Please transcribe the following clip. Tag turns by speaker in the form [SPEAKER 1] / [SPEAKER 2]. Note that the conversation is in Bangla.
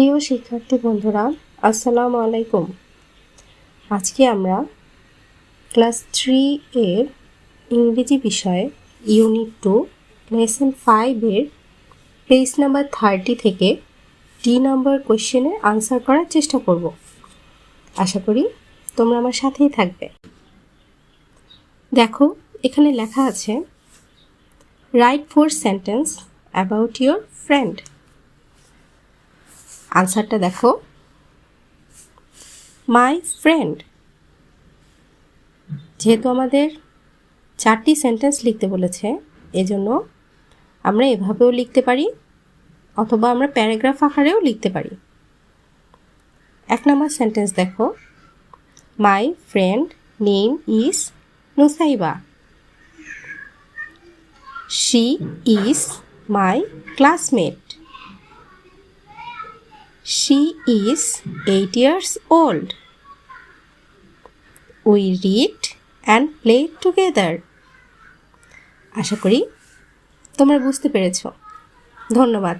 [SPEAKER 1] প্রিয় শিক্ষার্থী বন্ধুরা, আসসালামু আলাইকুম। আজকে আমরা ক্লাস 3 এর ইংরেজি বিষয়ে ইউনিট 2 লেসন 5 এর পেজ নাম্বার 30 থেকে ডি নাম্বার কোয়েশ্চেনের আনসার করার চেষ্টা করব। আশা করি তোমরা আমার সাথেই থাকবে। দেখো, এখানে লেখা আছে right 4 sentence about your friend. আনসারটা দেখো, মাই ফ্রেন্ড। যেহেতু আমাদের 4টি সেন্টেন্স লিখতে বলেছে, এজন্য আমরা এভাবেও লিখতে পারি অথবা আমরা প্যারাগ্রাফ আকারেও লিখতে পারি। 1 নম্বর সেন্টেন্স দেখো, my friend name is Nusaiba. She is my classmate. She is 8 years old. We read and play together. আশা করি তোমরা বুঝতে পেরেছো। ধন্যবাদ।